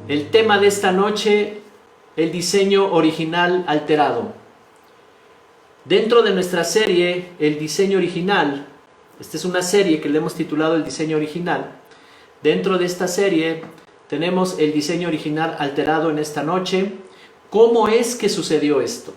El tema de esta noche, el diseño original alterado. Dentro de nuestra serie, el diseño original, esta es una serie que le hemos titulado el diseño original. Dentro de esta serie tenemos el diseño original alterado en esta noche. ¿Cómo es que sucedió esto?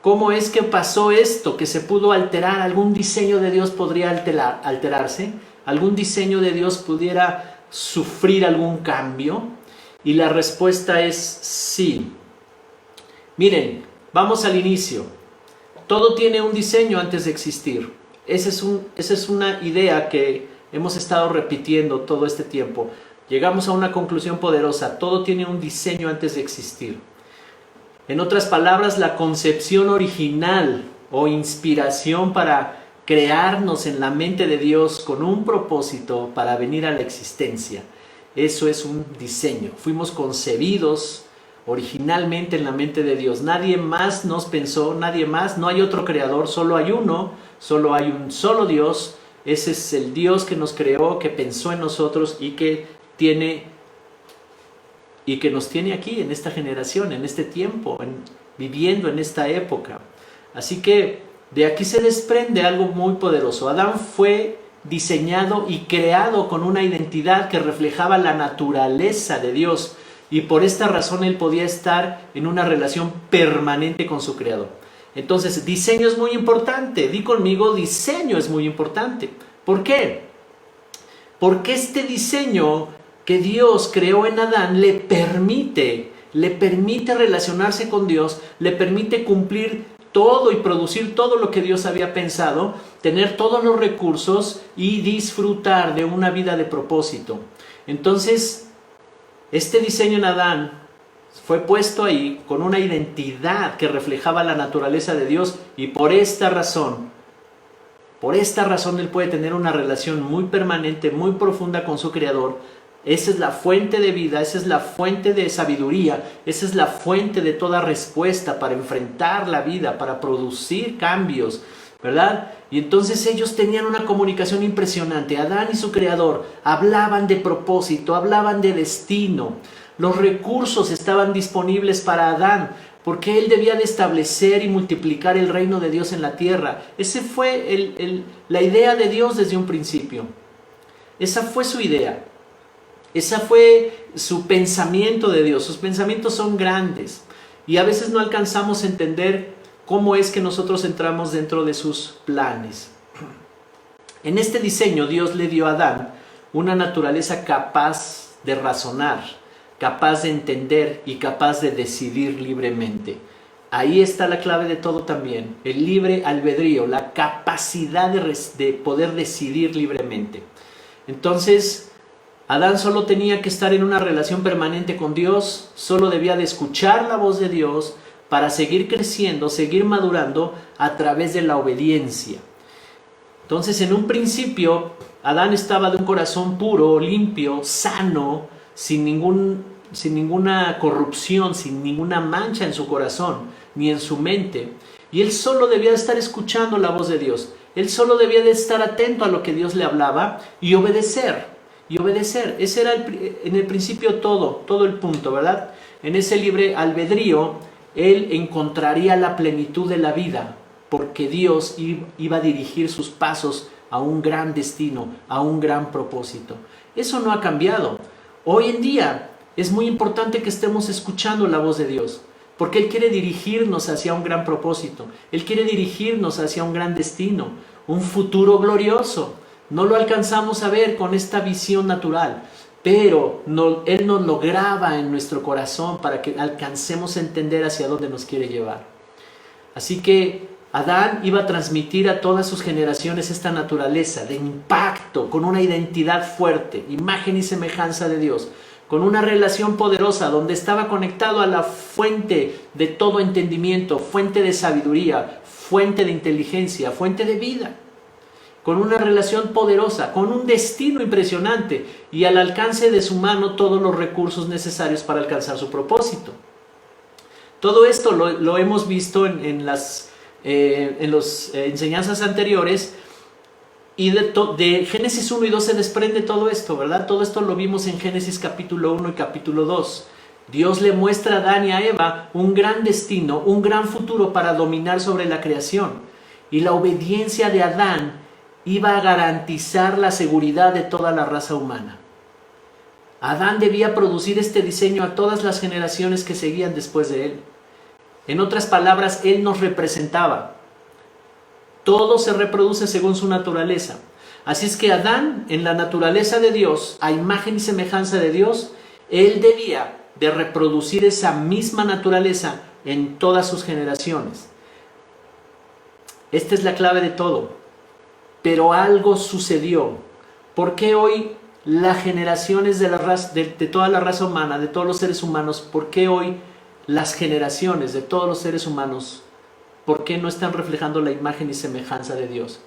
¿Cómo es que pasó esto? Que se pudo alterar. ¿Algún diseño de Dios podría alterarse? ¿Algún diseño de Dios pudiera sufrir algún cambio? Y la respuesta es sí. Miren, vamos al inicio. Todo tiene un diseño antes de existir. Esa es una idea que hemos estado repitiendo todo este tiempo. Llegamos a una conclusión poderosa. Todo tiene un diseño antes de existir. En otras palabras, la concepción original o inspiración para crearnos en la mente de Dios con un propósito para venir a la existencia. Eso es un diseño. Fuimos concebidos originalmente en la mente de Dios. Nadie más nos pensó, nadie más. No hay otro creador, solo hay uno. Solo hay un solo Dios. Ese es el Dios que nos creó, que pensó en nosotros y que nos tiene aquí en esta generación, en este tiempo, viviendo en esta época. Así que de aquí se desprende algo muy poderoso. Adán fue diseñado y creado con una identidad que reflejaba la naturaleza de Dios, y por esta razón él podía estar en una relación permanente con su creador. Entonces, diseño es muy importante. Di conmigo, diseño es muy importante. ¿Por qué? Porque este diseño que Dios creó en Adán le permite relacionarse con Dios, le permite cumplir todo y producir todo lo que Dios había pensado, tener todos los recursos y disfrutar de una vida de propósito. Entonces, este diseño en Adán fue puesto ahí con una identidad que reflejaba la naturaleza de Dios, y por esta razón él puede tener una relación muy permanente, muy profunda con su Creador. Esa es la fuente de vida, esa es la fuente de sabiduría, esa es la fuente de toda respuesta para enfrentar la vida, para producir cambios, ¿verdad? Y entonces ellos tenían una comunicación impresionante. Adán y su Creador hablaban de propósito, hablaban de destino. Los recursos estaban disponibles para Adán, porque él debía de establecer y multiplicar el reino de Dios en la tierra. Esa fue la idea de Dios desde un principio. Esa fue su idea. Ese fue su pensamiento de Dios. Sus pensamientos son grandes y a veces no alcanzamos a entender cómo es que nosotros entramos dentro de sus planes. En este diseño Dios le dio a Adán una naturaleza capaz de razonar, capaz de entender y capaz de decidir libremente. Ahí está la clave de todo también, el libre albedrío, la capacidad de poder decidir libremente. Entonces, Adán solo tenía que estar en una relación permanente con Dios, solo debía de escuchar la voz de Dios para seguir creciendo, seguir madurando a través de la obediencia. Entonces, en un principio, Adán estaba de un corazón puro, limpio, sano, sin ninguna corrupción, sin ninguna mancha en su corazón, ni en su mente. Y él solo debía de estar escuchando la voz de Dios. Él solo debía de estar atento a lo que Dios le hablaba y obedecer. Ese era en el principio todo el punto, ¿verdad? En ese libre albedrío, él encontraría la plenitud de la vida, porque Dios iba a dirigir sus pasos a un gran destino, a un gran propósito. Eso no ha cambiado. Hoy en día es muy importante que estemos escuchando la voz de Dios, porque Él quiere dirigirnos hacia un gran propósito. Él quiere dirigirnos hacia un gran destino, un futuro glorioso. No lo alcanzamos a ver con esta visión natural, pero Él nos lo graba en nuestro corazón para que alcancemos a entender hacia dónde nos quiere llevar. Así que Adán iba a transmitir a todas sus generaciones esta naturaleza de impacto, con una identidad fuerte, imagen y semejanza de Dios, con una relación poderosa donde estaba conectado a la fuente de todo entendimiento, fuente de sabiduría, fuente de inteligencia, fuente de vida. Con una relación poderosa, con un destino impresionante y al alcance de su mano todos los recursos necesarios para alcanzar su propósito. Todo esto lo hemos visto en las enseñanzas anteriores, Y de Génesis 1 y 2 se desprende todo esto, ¿verdad? Todo esto lo vimos en Génesis capítulo 1 y capítulo 2. Dios le muestra a Adán y a Eva un gran destino, un gran futuro para dominar sobre la creación. Y la obediencia de Adán iba a garantizar la seguridad de toda la raza humana. Adán debía producir este diseño a todas las generaciones que seguían después de él. En otras palabras, él nos representaba. Todo se reproduce según su naturaleza. Así es que Adán, en la naturaleza de Dios, a imagen y semejanza de Dios, él debía de reproducir esa misma naturaleza en todas sus generaciones. Esta es la clave de todo. Pero algo sucedió. ¿Por qué hoy las generaciones de toda la raza humana, de todos los seres humanos, por qué hoy las generaciones de todos los seres humanos, por qué no están reflejando la imagen y semejanza de Dios?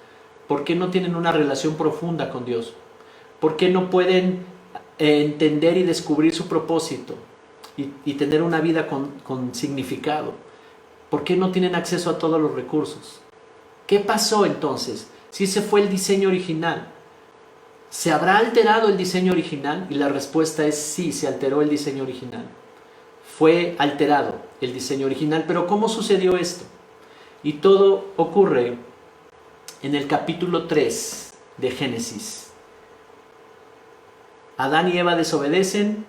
¿Por qué no tienen una relación profunda con Dios? ¿Por qué no pueden entender y descubrir su propósito y tener una vida con significado? ¿Por qué no tienen acceso a todos los recursos? ¿Qué pasó entonces? Si ese fue el diseño original, ¿se habrá alterado el diseño original? Y la respuesta es sí, se alteró el diseño original. Fue alterado el diseño original. Pero ¿cómo sucedió esto? Y todo ocurre en el capítulo 3 de Génesis. Adán y Eva desobedecen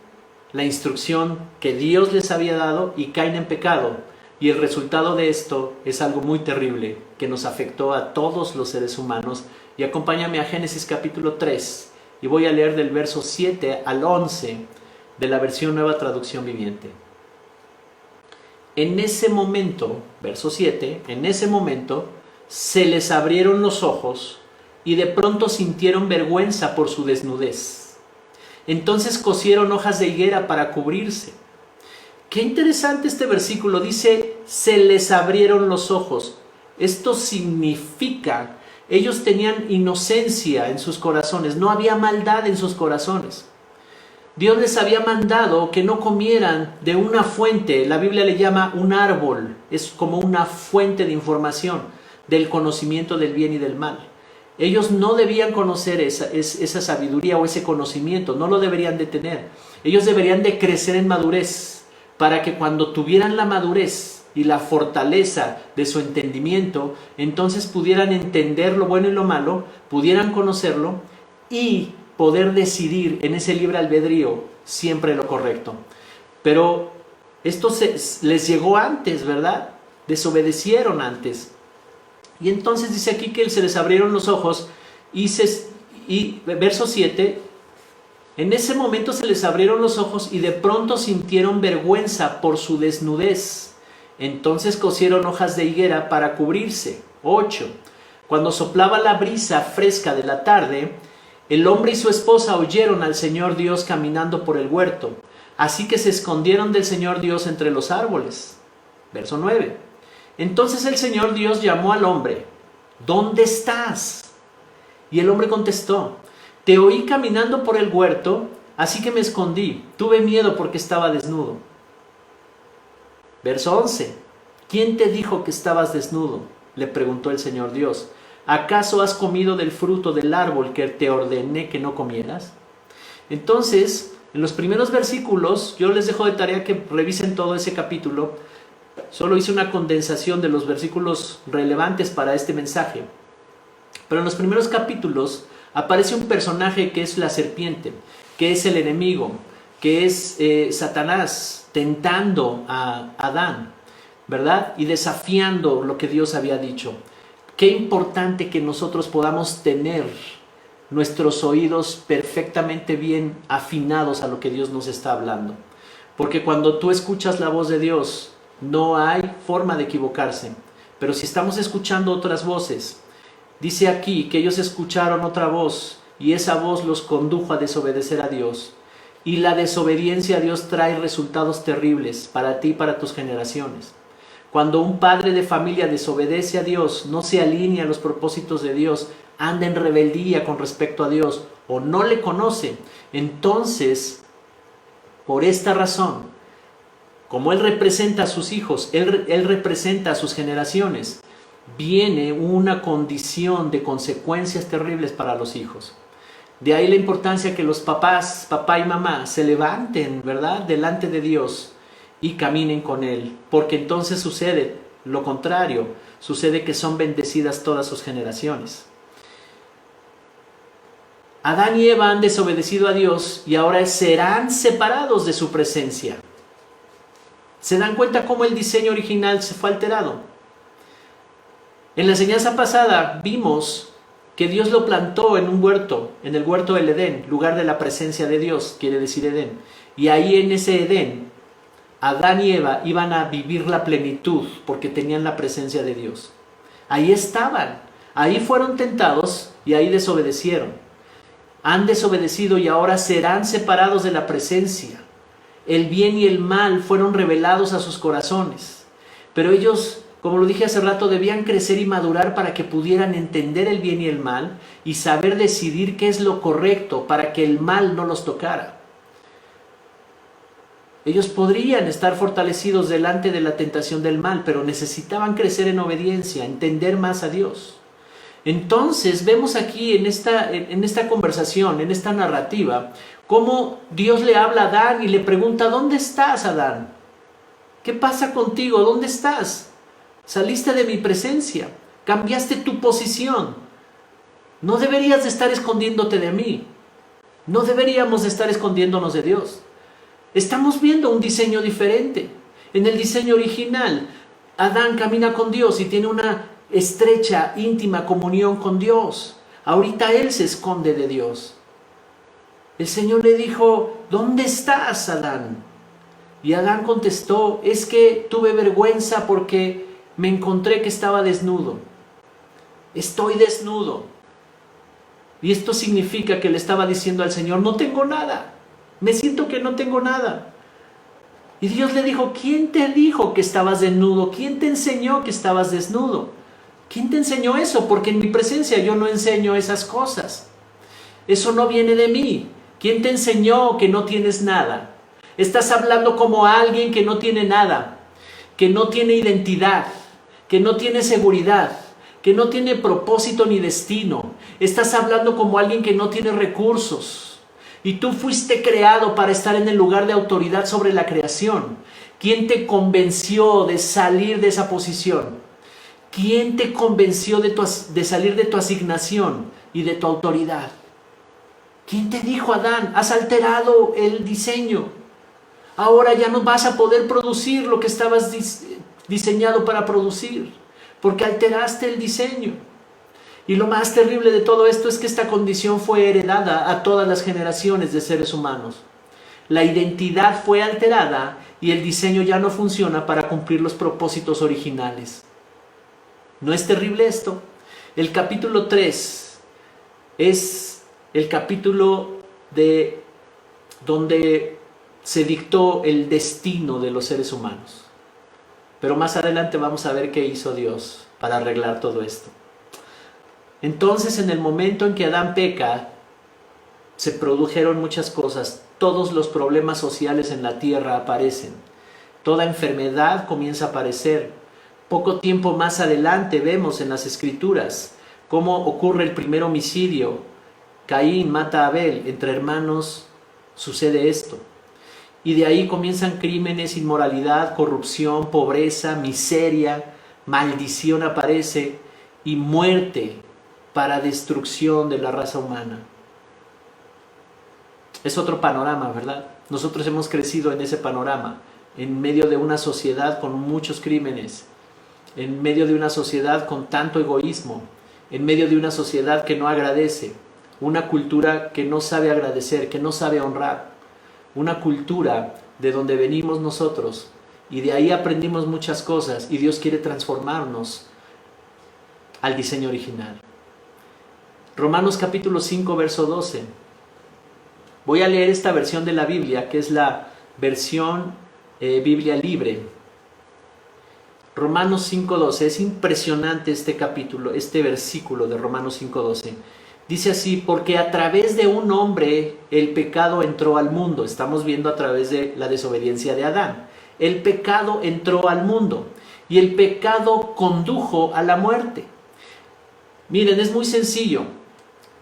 la instrucción que Dios les había dado y caen en pecado. Y el resultado de esto es algo muy terrible que nos afectó a todos los seres humanos. Y acompáñame a Génesis capítulo 3 y voy a leer del verso 7 al 11 de la versión Nueva Traducción Viviente. En ese momento, verso 7, en ese momento se les abrieron los ojos y de pronto sintieron vergüenza por su desnudez. Entonces cosieron hojas de higuera para cubrirse. Qué interesante este versículo, dice, se les abrieron los ojos. Esto significa, ellos tenían inocencia en sus corazones, no había maldad en sus corazones. Dios les había mandado que no comieran de una fuente, la Biblia le llama un árbol, es como una fuente de información, del conocimiento del bien y del mal. Ellos no debían conocer esa sabiduría o ese conocimiento, no lo deberían de tener. Ellos deberían de crecer en madurez, para que cuando tuvieran la madurez y la fortaleza de su entendimiento, entonces pudieran entender lo bueno y lo malo, pudieran conocerlo y poder decidir en ese libre albedrío siempre lo correcto. Pero esto les llegó antes, ¿verdad? Desobedecieron antes. Y entonces dice aquí que se les abrieron los ojos y verso 7, en ese momento se les abrieron los ojos y de pronto sintieron vergüenza por su desnudez. Entonces cosieron hojas de higuera para cubrirse. 8. Cuando soplaba la brisa fresca de la tarde, el hombre y su esposa oyeron al Señor Dios caminando por el huerto. Así que se escondieron del Señor Dios entre los árboles. Verso 9. Entonces el Señor Dios llamó al hombre. ¿Dónde estás? Y el hombre contestó: te oí caminando por el huerto, así que me escondí. Tuve miedo porque estaba desnudo. Verso 11. ¿Quién te dijo que estabas desnudo?, le preguntó el Señor Dios. ¿Acaso has comido del fruto del árbol que te ordené que no comieras? Entonces, en los primeros versículos, yo les dejo de tarea que revisen todo ese capítulo. Solo hice una condensación de los versículos relevantes para este mensaje. Pero en los primeros capítulos aparece un personaje que es la serpiente, que es el enemigo, que es Satanás tentando a Adán, ¿verdad? Y desafiando lo que Dios había dicho. Qué importante que nosotros podamos tener nuestros oídos perfectamente bien afinados a lo que Dios nos está hablando. Porque cuando tú escuchas la voz de Dios, no hay forma de equivocarse. Pero si estamos escuchando otras voces, dice aquí que ellos escucharon otra voz y esa voz los condujo a desobedecer a Dios. Y la desobediencia a Dios trae resultados terribles para ti y para tus generaciones. Cuando un padre de familia desobedece a Dios, no se alinea a los propósitos de Dios, anda en rebeldía con respecto a Dios o no le conoce, entonces, por esta razón, como Él representa a sus hijos, Él representa a sus generaciones, viene una condición de consecuencias terribles para los hijos. De ahí la importancia que los papás, papá y mamá, se levanten, ¿verdad?, delante de Dios y caminen con Él, porque entonces sucede lo contrario, sucede que son bendecidas todas sus generaciones. Adán y Eva han desobedecido a Dios y ahora serán separados de su presencia. ¿Se dan cuenta cómo el diseño original se fue alterado? En la enseñanza pasada vimos que Dios lo plantó en un huerto, en el huerto del Edén, lugar de la presencia de Dios, quiere decir Edén. Y ahí en ese Edén, Adán y Eva iban a vivir la plenitud porque tenían la presencia de Dios. Ahí estaban, ahí fueron tentados y ahí desobedecieron. Han desobedecido y ahora serán separados de la presencia. El bien y el mal fueron revelados a sus corazones. Pero ellos, como lo dije hace rato, debían crecer y madurar para que pudieran entender el bien y el mal y saber decidir qué es lo correcto para que el mal no los tocara. Ellos podrían estar fortalecidos delante de la tentación del mal, pero necesitaban crecer en obediencia, entender más a Dios. Entonces vemos aquí en esta conversación, en esta narrativa, cómo Dios le habla a Adán y le pregunta: ¿dónde estás, Adán? ¿Qué pasa contigo? ¿Dónde estás? Saliste de mi presencia, cambiaste tu posición. No deberías de estar escondiéndote de mí. No deberíamos de estar escondiéndonos de Dios. Estamos viendo un diseño diferente. En el diseño original, Adán camina con Dios y tiene una estrecha, íntima comunión con Dios. Ahorita él se esconde de Dios. El Señor le dijo: ¿dónde estás, Adán? Y Adán contestó: es que tuve vergüenza porque me encontré que estaba desnudo. Estoy desnudo. Y esto significa que le estaba diciendo al Señor: no tengo nada. Me siento que no tengo nada. Y Dios le dijo: ¿quién te dijo que estabas desnudo? ¿Quién te enseñó que estabas desnudo? ¿Quién te enseñó eso? Porque en mi presencia yo no enseño esas cosas. Eso no viene de mí. ¿Quién te enseñó que no tienes nada? Estás hablando como alguien que no tiene nada, que no tiene identidad, que no tiene seguridad, que no tiene propósito ni destino. Estás hablando como alguien que no tiene recursos. Y tú fuiste creado para estar en el lugar de autoridad sobre la creación. ¿Quién te convenció de salir de esa posición? ¿Quién te convenció de salir de tu asignación y de tu autoridad? ¿Quién te dijo, Adán? Has alterado el diseño. Ahora ya no vas a poder producir lo que estabas diseñado para producir, porque alteraste el diseño. Y lo más terrible de todo esto es que esta condición fue heredada a todas las generaciones de seres humanos. La identidad fue alterada y el diseño ya no funciona para cumplir los propósitos originales. ¿No es terrible esto? El capítulo 3 es el capítulo donde se dictó el destino de los seres humanos. Pero más adelante vamos a ver qué hizo Dios para arreglar todo esto. Entonces, en el momento en que Adán peca, se produjeron muchas cosas. Todos los problemas sociales en la tierra aparecen. Toda enfermedad comienza a aparecer. Poco tiempo más adelante vemos en las Escrituras cómo ocurre el primer homicidio. Caín mata a Abel. Entre hermanos sucede esto. Y de ahí comienzan crímenes, inmoralidad, corrupción, pobreza, miseria, maldición aparece y muerte para destrucción de la raza humana. Es otro panorama, ¿verdad? Nosotros hemos crecido en ese panorama, en medio de una sociedad con muchos crímenes, en medio de una sociedad con tanto egoísmo, en medio de una sociedad que no agradece, una cultura que no sabe agradecer, que no sabe honrar, una cultura de donde venimos nosotros, y de ahí aprendimos muchas cosas, y Dios quiere transformarnos al diseño original. Romanos capítulo 5, verso 12. Voy a leer esta versión de la Biblia, que es la versión Biblia libre. Romanos 5, 12. Es impresionante este capítulo, este versículo de Romanos 5, 12. Dice así: porque a través de un hombre el pecado entró al mundo. Estamos viendo a través de la desobediencia de Adán. El pecado entró al mundo. y el pecado condujo a la muerte. Miren, es muy sencillo.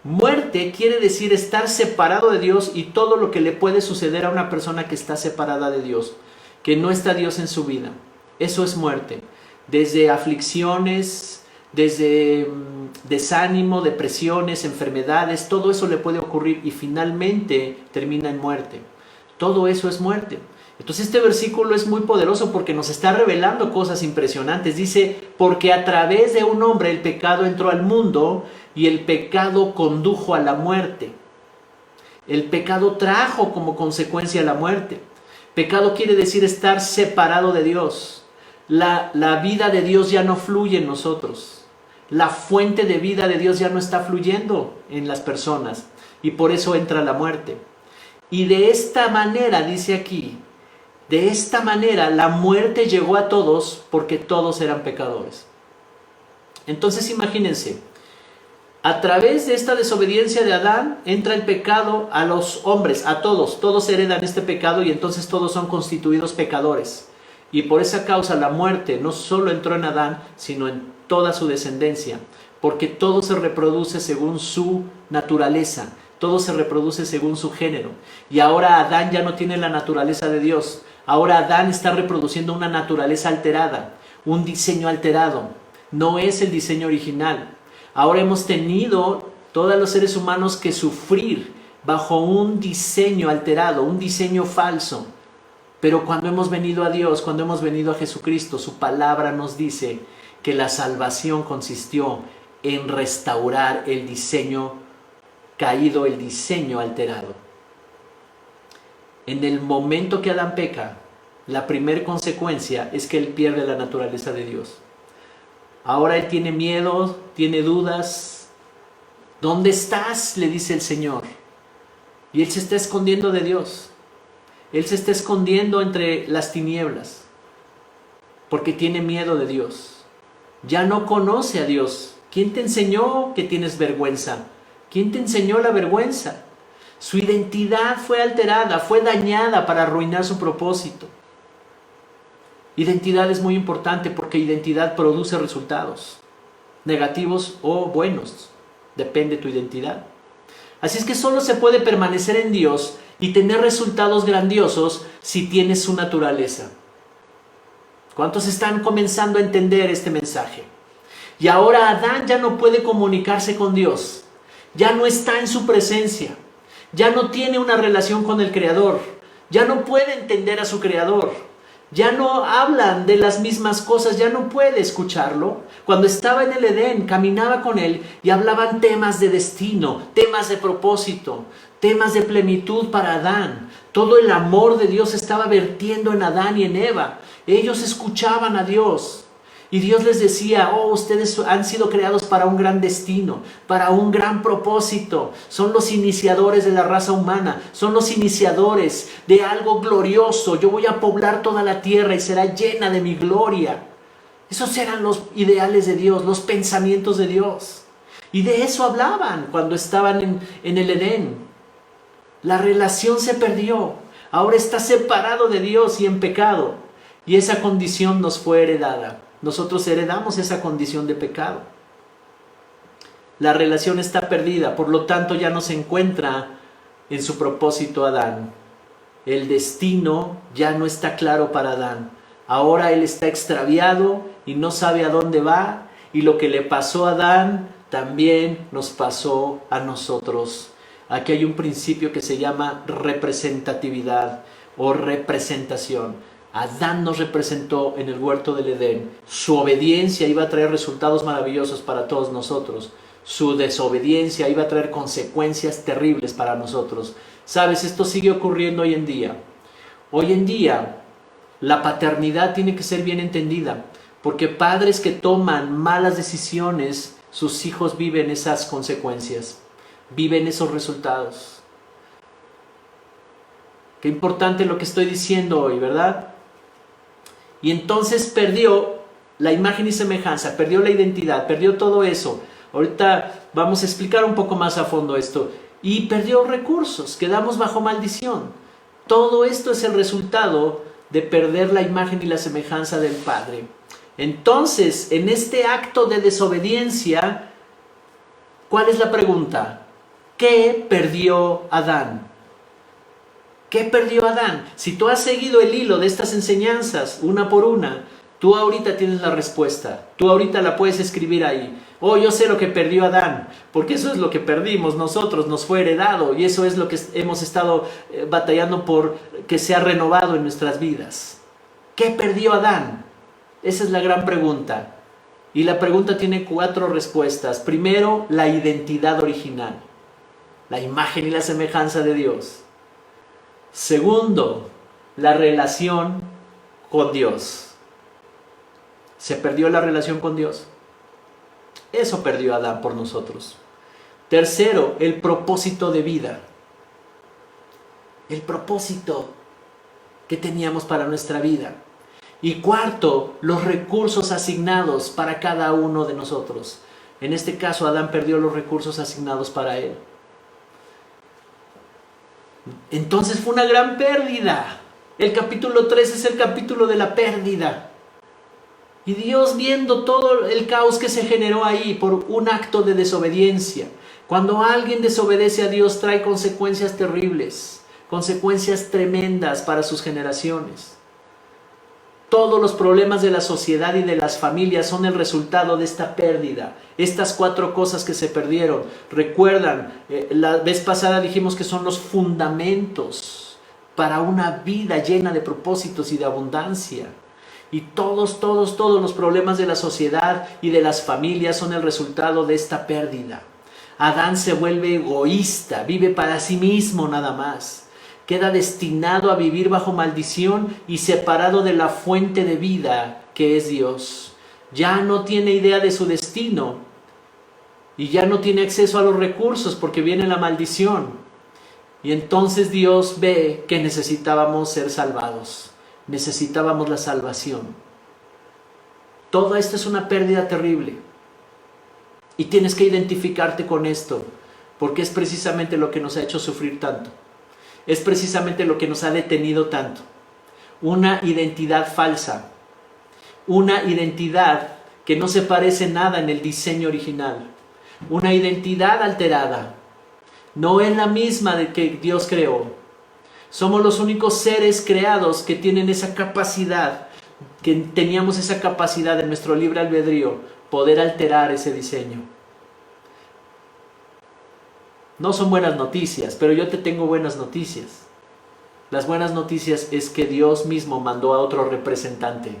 Muerte quiere decir estar separado de Dios y todo lo que le puede suceder a una persona que está separada de Dios, que no está Dios en su vida. Eso es muerte. Desde aflicciones, desde desánimo, depresiones, enfermedades, todo eso le puede ocurrir y finalmente termina en muerte. Todo eso es muerte. Entonces este versículo es muy poderoso porque nos está revelando cosas impresionantes. Dice, porque a través de un hombre el pecado entró al mundo y el pecado condujo a la muerte. El pecado trajo como consecuencia la muerte. Pecado quiere decir estar separado de Dios. La vida de Dios ya no fluye en nosotros. La fuente de vida de Dios ya no está fluyendo en las personas y por eso entra la muerte. Y de esta manera, dice aquí, de esta manera la muerte llegó a todos porque todos eran pecadores. Entonces imagínense, a través de esta desobediencia de Adán entra el pecado a los hombres, a todos. Todos heredan este pecado y entonces todos son constituidos pecadores. Y por esa causa la muerte no solo entró en Adán, sino en toda su descendencia. Porque todo se reproduce según su naturaleza. Todo se reproduce según su género. Y ahora Adán ya no tiene la naturaleza de Dios. Ahora Adán está reproduciendo una naturaleza alterada, un diseño alterado. No es el diseño original. Ahora hemos tenido todos los seres humanos que sufrir bajo un diseño alterado, un diseño falso. Pero cuando hemos venido a Dios, cuando hemos venido a Jesucristo, su palabra nos dice que la salvación consistió en restaurar el diseño caído, el diseño alterado. En el momento que Adán peca, la primera consecuencia es que él pierde la naturaleza de Dios. Ahora él tiene miedo, tiene dudas. ¿Dónde estás?, le dice el Señor. Y él se está escondiendo de Dios. Él se está escondiendo entre las tinieblas porque tiene miedo de Dios. Ya no conoce a Dios. ¿Quién te enseñó que tienes vergüenza? ¿Quién te enseñó la vergüenza? Su identidad fue alterada, fue dañada para arruinar su propósito. Identidad es muy importante porque identidad produce resultados, negativos o buenos. Depende de tu identidad. Así es que solo se puede permanecer en Dios y tener resultados grandiosos si tienes su naturaleza. ¿Cuántos están comenzando a entender este mensaje? Y ahora Adán ya no puede comunicarse con Dios. Ya no está en su presencia. Ya no tiene una relación con el Creador. Ya no puede entender a su Creador. Ya no hablan de las mismas cosas, ya no puede escucharlo. Cuando estaba en el Edén, caminaba con él y hablaban temas de destino, temas de propósito, temas de plenitud para Adán. Todo el amor de Dios estaba vertiendo en Adán y en Eva. Ellos escuchaban a Dios. Y Dios les decía, oh, ustedes han sido creados para un gran destino, para un gran propósito. Son los iniciadores de la raza humana, son los iniciadores de algo glorioso. Yo voy a poblar toda la tierra y será llena de mi gloria. Esos eran los ideales de Dios, los pensamientos de Dios. Y de eso hablaban cuando estaban en el Edén. La relación se perdió. Ahora está separado de Dios y en pecado. Y esa condición nos fue heredada. Nosotros heredamos esa condición de pecado. La relación está perdida, por lo tanto ya no se encuentra en su propósito Adán. El destino ya no está claro para Adán. Ahora él está extraviado y no sabe a dónde va, y lo que le pasó a Adán también nos pasó a nosotros. Aquí hay un principio que se llama representatividad o representación. Adán nos representó en el huerto del Edén. Su obediencia iba a traer resultados maravillosos para todos nosotros. Su desobediencia iba a traer consecuencias terribles para nosotros. ¿Sabes? Esto sigue ocurriendo hoy en día. Hoy en día, la paternidad tiene que ser bien entendida, porque padres que toman malas decisiones, sus hijos viven esas consecuencias, viven esos resultados. Qué importante lo que estoy diciendo hoy, ¿verdad? Y entonces perdió la imagen y semejanza, perdió la identidad, perdió todo eso. Ahorita vamos a explicar un poco más a fondo esto. Y perdió recursos, quedamos bajo maldición. Todo esto es el resultado de perder la imagen y la semejanza del Padre. Entonces, en este acto de desobediencia, ¿cuál es la pregunta? ¿Qué perdió Adán? ¿Qué perdió Adán? Si tú has seguido el hilo de estas enseñanzas, una por una, tú ahorita tienes la respuesta. Tú ahorita la puedes escribir ahí. Oh, yo sé lo que perdió Adán, porque eso es lo que perdimos nosotros, nos fue heredado, y eso es lo que hemos estado batallando por que sea renovado en nuestras vidas. ¿Qué perdió Adán? Esa es la gran pregunta. Y la pregunta tiene 4 respuestas. Primero, la identidad original, la imagen y la semejanza de Dios. Segundo, la relación con Dios. ¿Se perdió la relación con Dios? Eso perdió Adán por nosotros. Tercero, el propósito de vida. El propósito que teníamos para nuestra vida. Y cuarto, los recursos asignados para cada uno de nosotros. En este caso, Adán perdió los recursos asignados para él. Entonces fue una gran pérdida. El capítulo 3 es el capítulo de la pérdida. Y Dios, viendo todo el caos que se generó ahí por un acto de desobediencia. Cuando alguien desobedece a Dios, trae consecuencias terribles, consecuencias tremendas para sus generaciones. Todos los problemas de la sociedad y de las familias son el resultado de esta pérdida. Estas 4 cosas que se perdieron. Recuerdan, la vez pasada dijimos que son los fundamentos para una vida llena de propósitos y de abundancia. Y todos los problemas de la sociedad y de las familias son el resultado de esta pérdida. Adán se vuelve egoísta, vive para sí mismo nada más. Queda destinado a vivir bajo maldición y separado de la fuente de vida que es Dios. Ya no tiene idea de su destino y ya no tiene acceso a los recursos porque viene la maldición. Y entonces Dios ve que necesitábamos ser salvados, necesitábamos la salvación. Todo esto es una pérdida terrible y tienes que identificarte con esto porque es precisamente lo que nos ha hecho sufrir tanto. Es precisamente lo que nos ha detenido tanto. Una identidad falsa. Una identidad que no se parece nada en el diseño original. Una identidad alterada. No es la misma de que Dios creó. Somos los únicos seres creados que tienen esa capacidad, que teníamos esa capacidad en nuestro libre albedrío, poder alterar ese diseño. No son buenas noticias, pero yo te tengo buenas noticias. Las buenas noticias es que Dios mismo mandó a otro representante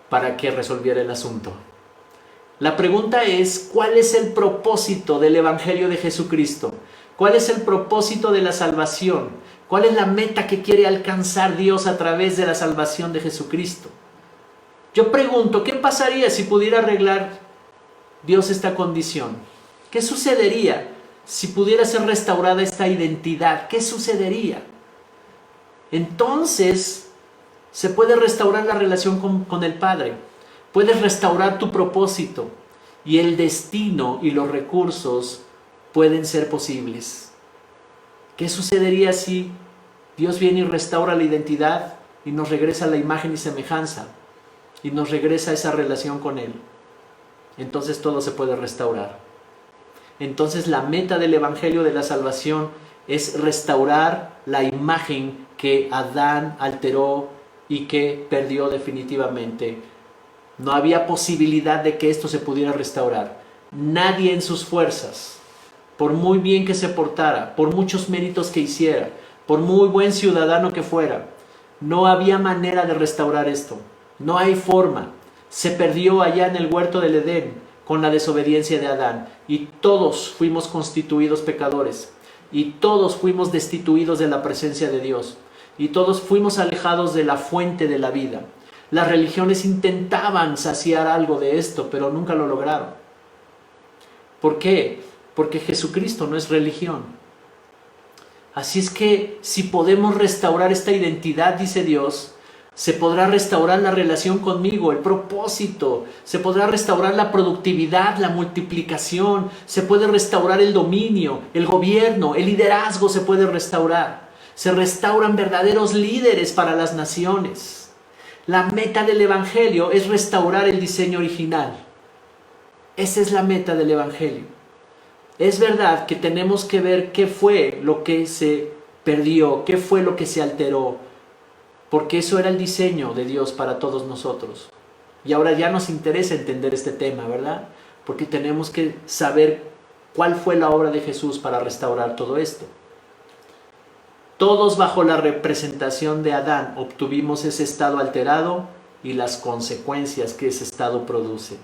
para que resolviera el asunto. La pregunta es, ¿cuál es el propósito del Evangelio de Jesucristo? ¿Cuál es el propósito de la salvación? ¿Cuál es la meta que quiere alcanzar Dios a través de la salvación de Jesucristo? Yo pregunto, ¿qué pasaría si pudiera arreglar Dios esta condición? ¿Qué sucedería si pudiera ser restaurada esta identidad? ¿Qué sucedería? Entonces se puede restaurar la relación con el Padre. Puedes restaurar tu propósito y el destino y los recursos pueden ser posibles. ¿Qué sucedería si Dios viene y restaura la identidad y nos regresa la imagen y semejanza y nos regresa esa relación con Él? Entonces todo se puede restaurar. Entonces la meta del Evangelio de la salvación es restaurar la imagen que Adán alteró y que perdió definitivamente. No había posibilidad de que esto se pudiera restaurar. Nadie en sus fuerzas, por muy bien que se portara, por muchos méritos que hiciera, por muy buen ciudadano que fuera, no había manera de restaurar esto. No hay forma. Se perdió allá en el huerto del Edén con la desobediencia de Adán, y todos fuimos constituidos pecadores, y todos fuimos destituidos de la presencia de Dios, y todos fuimos alejados de la fuente de la vida. Las religiones intentaban saciar algo de esto, pero nunca lo lograron. ¿Por qué? Porque Jesucristo no es religión. Así es que si podemos restaurar esta identidad, dice Dios, se podrá restaurar la relación conmigo, el propósito, se podrá restaurar la productividad, la multiplicación, se puede restaurar el dominio, el gobierno, el liderazgo se puede restaurar. Se restauran verdaderos líderes para las naciones. La meta del Evangelio es restaurar el diseño original. Esa es la meta del Evangelio. Es verdad que tenemos que ver qué fue lo que se perdió, qué fue lo que se alteró, porque eso era el diseño de Dios para todos nosotros. Y ahora ya nos interesa entender este tema, ¿verdad? Porque tenemos que saber cuál fue la obra de Jesús para restaurar todo esto. Todos bajo la representación de Adán obtuvimos ese estado alterado y las consecuencias que ese estado produce.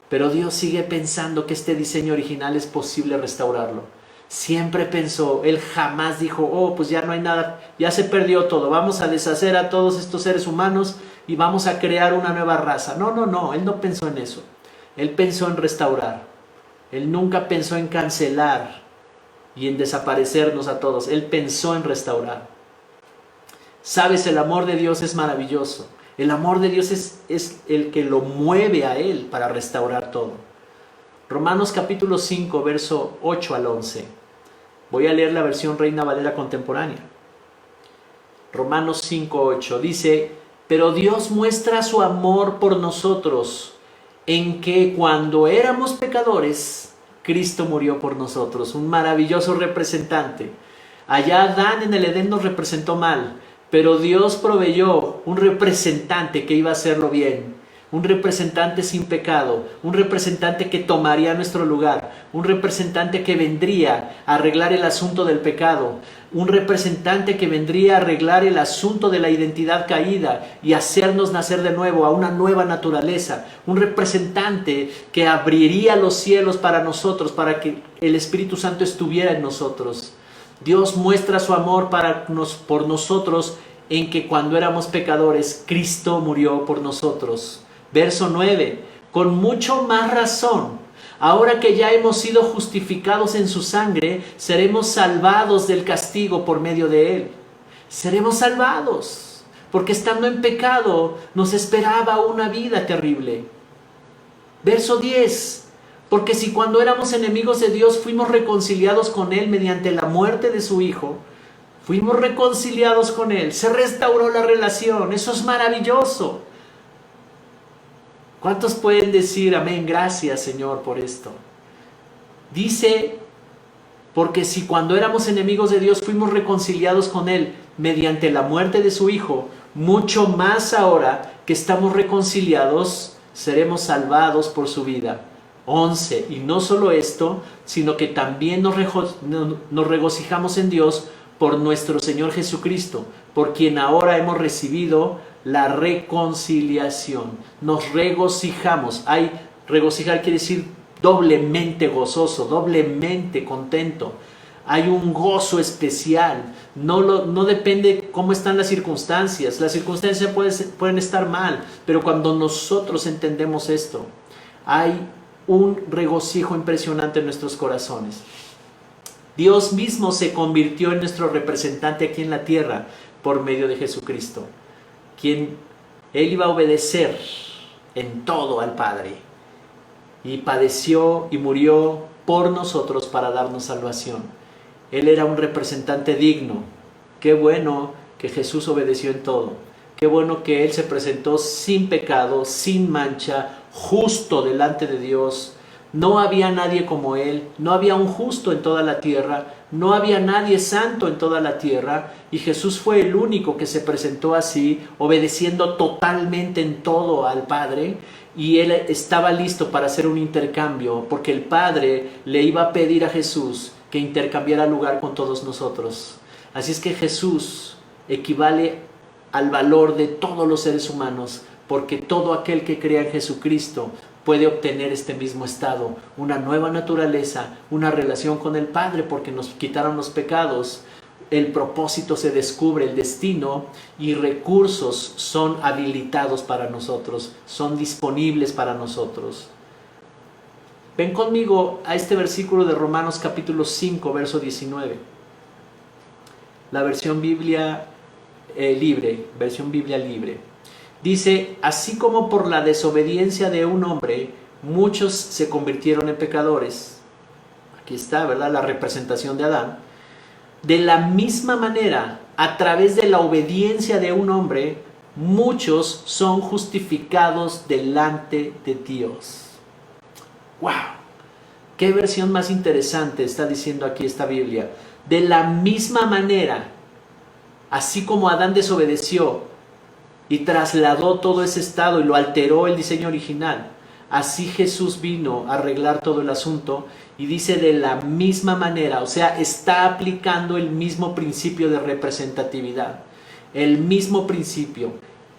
Pero Dios sigue pensando que este diseño original es posible restaurarlo. Siempre pensó, Él jamás dijo, oh, pues ya no hay nada, ya se perdió todo, vamos a deshacer a todos estos seres humanos y vamos a crear una nueva raza. No, no, no, Él no pensó en eso. Él pensó en restaurar. Él nunca pensó en cancelar y en desaparecernos a todos. Él pensó en restaurar. Sabes, el amor de Dios es maravilloso. El amor de Dios es el que lo mueve a Él para restaurar todo. Romanos capítulo 5, verso 8 al 11. Voy a leer la versión Reina Valera contemporánea. Romanos 5, 8 dice: pero Dios muestra su amor por nosotros en que cuando éramos pecadores, Cristo murió por nosotros. Un maravilloso representante. Allá Adán en el Edén nos representó mal, pero Dios proveyó un representante que iba a hacerlo bien. Un representante sin pecado, un representante que tomaría nuestro lugar, un representante que vendría a arreglar el asunto del pecado, un representante que vendría a arreglar el asunto de la identidad caída y hacernos nacer de nuevo a una nueva naturaleza, un representante que abriría los cielos para nosotros, para que el Espíritu Santo estuviera en nosotros. Dios muestra su amor por nosotros en que cuando éramos pecadores, Cristo murió por nosotros. Verso 9, con mucho más razón, ahora que ya hemos sido justificados en su sangre, seremos salvados del castigo por medio de él. Seremos salvados, porque estando en pecado nos esperaba una vida terrible. Verso 10, porque si cuando éramos enemigos de Dios fuimos reconciliados con él mediante la muerte de su Hijo, fuimos reconciliados con él, se restauró la relación, eso es maravilloso. ¿Cuántos pueden decir amén? Gracias, Señor, por esto. Dice, porque si cuando éramos enemigos de Dios fuimos reconciliados con Él mediante la muerte de su Hijo, mucho más ahora que estamos reconciliados, seremos salvados por su vida. 11. Y no solo esto, sino que también nos regocijamos en Dios por nuestro Señor Jesucristo, por quien ahora hemos recibido la reconciliación. Nos regocijamos. Regocijar quiere decir doblemente gozoso, doblemente contento. Hay un gozo especial. No depende cómo están las circunstancias. Las circunstancias pueden estar mal, pero cuando nosotros entendemos esto, hay un regocijo impresionante en nuestros corazones. Dios mismo se convirtió en nuestro representante aquí en la tierra por medio de Jesucristo, quien Él iba a obedecer en todo al Padre, y padeció y murió por nosotros para darnos salvación. Él era un representante digno. Qué bueno que Jesús obedeció en todo. Qué bueno que Él se presentó sin pecado, sin mancha, justo delante de Dios. No había nadie como Él, no había un justo en toda la tierra, no había nadie santo en toda la tierra, y Jesús fue el único que se presentó así, obedeciendo totalmente en todo al Padre, y Él estaba listo para hacer un intercambio, porque el Padre le iba a pedir a Jesús que intercambiara lugar con todos nosotros. Así es que Jesús equivale al valor de todos los seres humanos, porque todo aquel que crea en Jesucristo puede obtener este mismo estado, una nueva naturaleza, una relación con el Padre, porque nos quitaron los pecados, el propósito se descubre, el destino y recursos son habilitados para nosotros, son disponibles para nosotros. Ven conmigo a este versículo de Romanos capítulo 5, verso 19. La versión Biblia libre. Dice, así como por la desobediencia de un hombre, muchos se convirtieron en pecadores. Aquí está, ¿verdad? La representación de Adán. De la misma manera, a través de la obediencia de un hombre, muchos son justificados delante de Dios. ¡Wow! ¿Qué versión más interesante está diciendo aquí esta Biblia? De la misma manera, así como Adán desobedeció y trasladó todo ese estado y lo alteró el diseño original, así Jesús vino a arreglar todo el asunto y dice de la misma manera, o sea, está aplicando el mismo principio de representatividad, el mismo principio.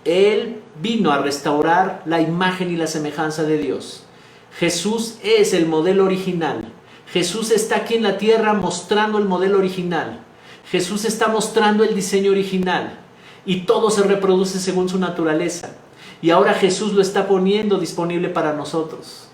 Él vino a restaurar la imagen y la semejanza de Dios. Jesús es el modelo original. Jesús está aquí en la tierra mostrando el modelo original. Jesús está mostrando el diseño original y todo se reproduce según su naturaleza. Y ahora Jesús lo está poniendo disponible para nosotros.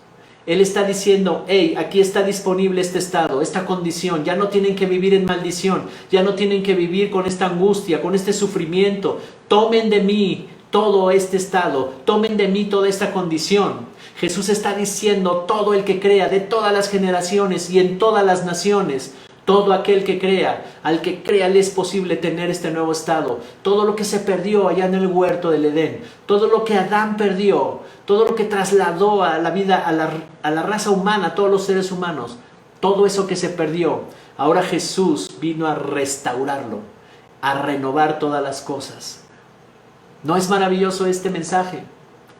Él está diciendo, hey, aquí está disponible este estado, esta condición. Ya no tienen que vivir en maldición, ya no tienen que vivir con esta angustia, con este sufrimiento. Tomen de mí todo este estado, tomen de mí toda esta condición. Jesús está diciendo, todo el que crea, de todas las generaciones y en todas las naciones, todo aquel que crea, al que crea le es posible tener este nuevo estado. Todo lo que se perdió allá en el huerto del Edén, todo lo que Adán perdió, todo lo que trasladó a la vida, a la raza humana, a todos los seres humanos, todo eso que se perdió, ahora Jesús vino a restaurarlo, a renovar todas las cosas. ¿No es maravilloso este mensaje?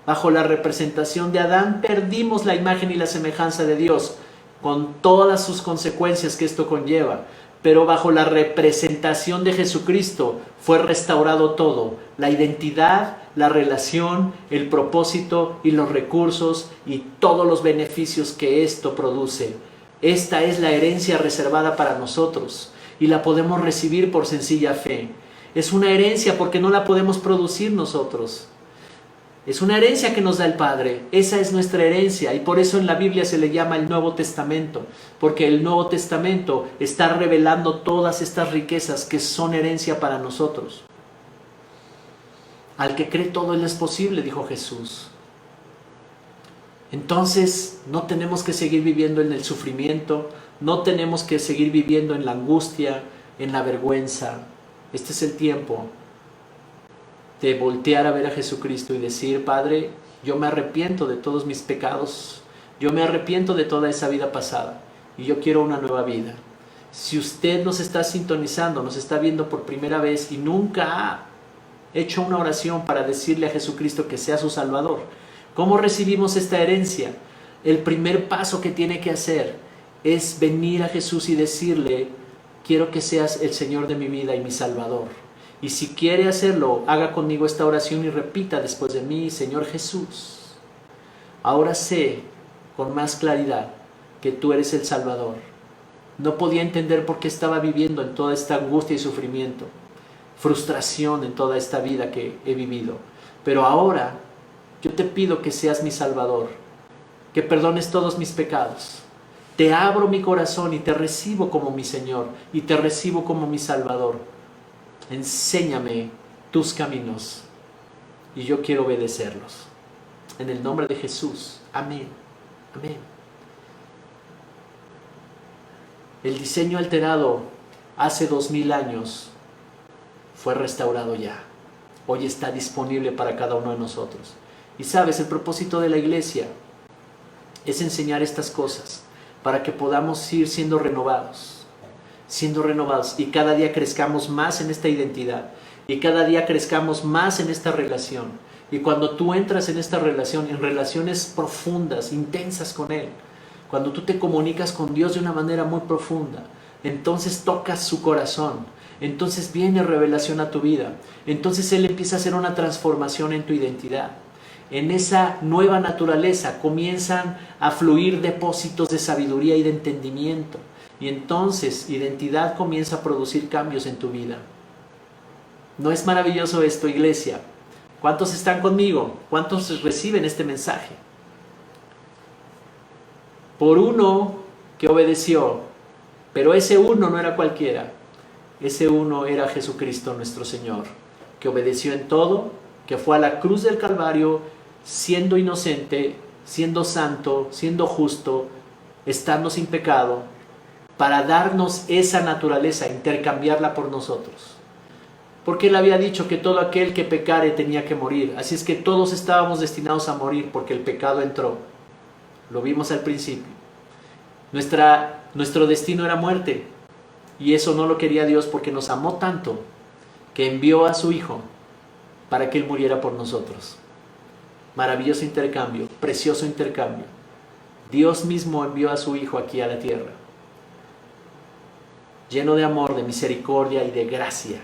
Bajo la representación de Adán perdimos la imagen y la semejanza de Dios, con todas sus consecuencias que esto conlleva. Pero bajo la representación de Jesucristo fue restaurado todo: la identidad, la relación, el propósito y los recursos y todos los beneficios que esto produce. Esta es la herencia reservada para nosotros y la podemos recibir por sencilla fe. Es una herencia porque no la podemos producir nosotros. Es una herencia que nos da el Padre. Esa es nuestra herencia y por eso en la Biblia se le llama el Nuevo Testamento, porque el Nuevo Testamento está revelando todas estas riquezas que son herencia para nosotros. Al que cree todo le es posible, dijo Jesús. Entonces no tenemos que seguir viviendo en el sufrimiento, no tenemos que seguir viviendo en la angustia, en la vergüenza. Este es el tiempo de voltear a ver a Jesucristo y decir, Padre, yo me arrepiento de todos mis pecados, yo me arrepiento de toda esa vida pasada y yo quiero una nueva vida. Si usted nos está sintonizando, nos está viendo por primera vez y nunca ha hecho una oración para decirle a Jesucristo que sea su Salvador, ¿cómo recibimos esta herencia? El primer paso que tiene que hacer es venir a Jesús y decirle, quiero que seas el Señor de mi vida y mi Salvador. Y si quiere hacerlo, haga conmigo esta oración y repita después de mí, Señor Jesús, ahora sé con más claridad que tú eres el Salvador. No podía entender por qué estaba viviendo en toda esta angustia y sufrimiento, frustración en toda esta vida que he vivido. Pero ahora yo te pido que seas mi Salvador, que perdones todos mis pecados. Te abro mi corazón y te recibo como mi Señor y te recibo como mi Salvador. Enséñame tus caminos y yo quiero obedecerlos. En el nombre de Jesús. Amén. Amén. El diseño alterado hace 2000 años fue restaurado ya. Hoy está disponible para cada uno de nosotros. Y sabes, el propósito de la iglesia es enseñar estas cosas para que podamos ir siendo renovados y cada día crezcamos más en esta identidad y cada día crezcamos más en esta relación. Y cuando tú entras en esta relación, en relaciones profundas, intensas con Él, cuando tú te comunicas con Dios de una manera muy profunda, entonces tocas su corazón, entonces viene revelación a tu vida, entonces Él empieza a hacer una transformación en tu identidad. En esa nueva naturaleza comienzan a fluir depósitos de sabiduría y de entendimiento. Y entonces identidad comienza a producir cambios en tu vida. ¿No es maravilloso esto, iglesia? ¿Cuántos están conmigo? ¿Cuántos reciben este mensaje? Por uno que obedeció, pero ese uno no era cualquiera. Ese uno era Jesucristo nuestro Señor, que obedeció en todo, que fue a la cruz del Calvario, siendo inocente, siendo santo, siendo justo, estando sin pecado, para darnos esa naturaleza, intercambiarla por nosotros. porque Él había dicho que todo aquel que pecare tenía que morir. Así es que todos estábamos destinados a morir porque el pecado entró. Lo vimos al principio. Nuestro destino era muerte, y eso no lo quería Dios porque nos amó tanto que envió a su Hijo para que Él muriera por nosotros. Maravilloso intercambio, precioso intercambio. Dios mismo envió a su Hijo aquí a la tierra, lleno de amor, de misericordia y de gracia.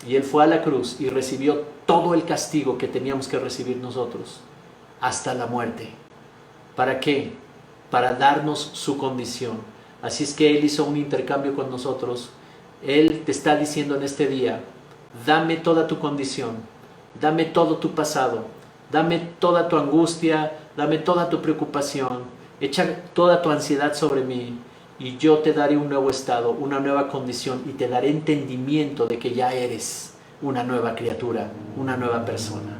Y Él fue a la cruz y recibió todo el castigo que teníamos que recibir nosotros, hasta la muerte. ¿Para qué? Para darnos su condición. Así es que Él hizo un intercambio con nosotros. Él te está diciendo en este día: dame toda tu condición, dame todo tu pasado, dame toda tu angustia, dame toda tu preocupación, echa toda tu ansiedad sobre mí, y yo te daré un nuevo estado, una nueva condición, y te daré entendimiento de que ya eres una nueva criatura, una nueva persona.